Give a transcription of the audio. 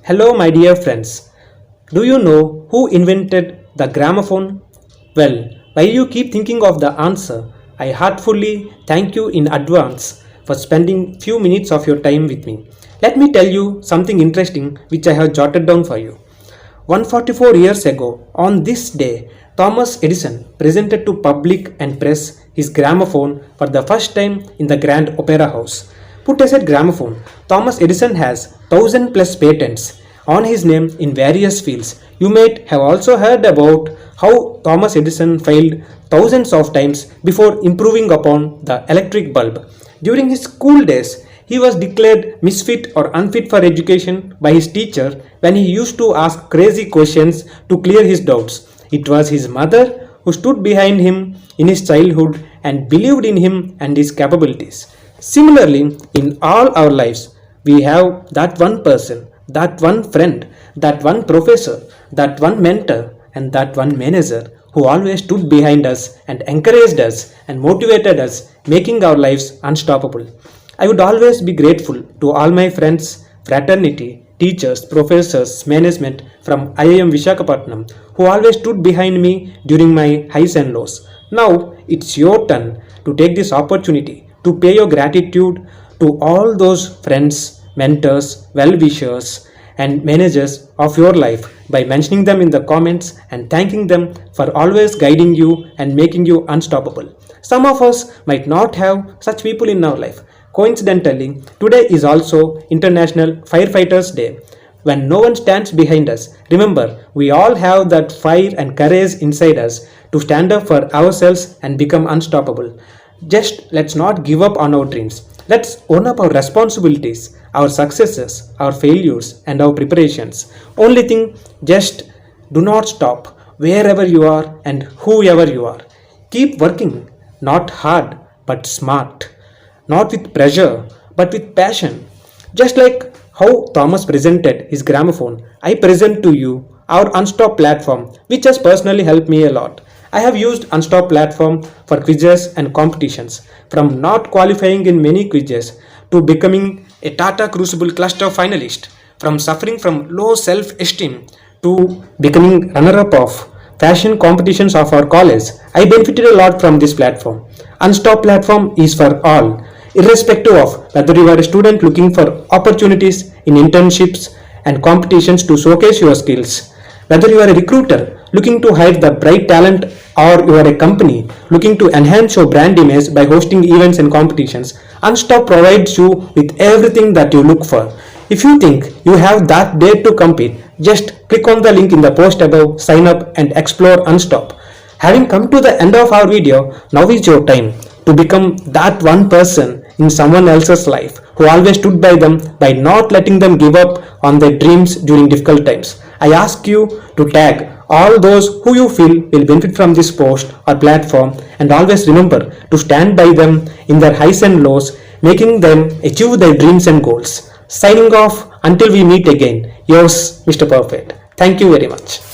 Hello, my dear friends. Do you know who invented the gramophone? Well, while you keep thinking of the answer, I heartfully thank you in advance for spending few minutes of your time with me. Let me tell you something interesting which I have jotted down for you. 144 years ago, on this day, Thomas Edison presented to public and press his gramophone for the first time in the Grand Opera House. Put aside gramophone, Thomas Edison has 1000 plus patents on his name in various fields. You might have also heard about how Thomas Edison failed thousands of times before improving upon the electric bulb. During his school days, he was declared misfit or unfit for education by his teacher when he used to ask crazy questions to clear his doubts. It was his mother who stood behind him in his childhood and believed in him and his capabilities. Similarly, in all our lives, we have that one person, that one friend, that one professor, that one mentor, and that one manager who always stood behind us and encouraged us and motivated us, making our lives unstoppable. I would always be grateful to all my friends, fraternity, teachers, professors, management from IIM Vishakhapatnam who always stood behind me during my highs and lows. Now it's your turn to take this opportunity to pay your gratitude to all those friends, mentors, well wishers, and managers of your life by mentioning them in the comments and thanking them for always guiding you and making you unstoppable. Some of us might not have such people in our life. Coincidentally, today is also International Firefighters Day. When no one stands behind us, remember we all have that fire and courage inside us to stand up for ourselves and become unstoppable. Just let's not give up on our dreams. Let's own up our responsibilities, our successes, our failures, and our preparations. Only thing, just do not stop wherever you are and whoever you are. Keep working, not hard but smart, not with pressure but with passion. Just like how Thomas presented his gramophone, I present to you our Unstop platform, which has personally helped me a lot. I have used Unstop platform for quizzes and competitions, from not qualifying in many quizzes to becoming a Tata Crucible Cluster finalist, from suffering from low self-esteem to becoming runner-up of fashion competitions of our college. I benefited a lot from this platform. Unstop platform is for all, irrespective of whether you are a student looking for opportunities in internships and competitions to showcase your skills, whether you are a recruiter looking to hire the bright talent, or you are a company looking to enhance your brand image by hosting events and competitions, Unstop provides you with everything that you look for. If you think you have that dare to compete, just click on the link in the post above, sign up and explore Unstop. Having come to the end of our video, now is your time to become that one person in someone else's life who always stood by them by not letting them give up on their dreams during difficult times. I ask you to tag all those who you feel will benefit from this post or platform, and always remember to stand by them in their highs and lows, making them achieve their dreams and goals. Signing off until we meet again, yours Mr. Perfect. Thank you very much.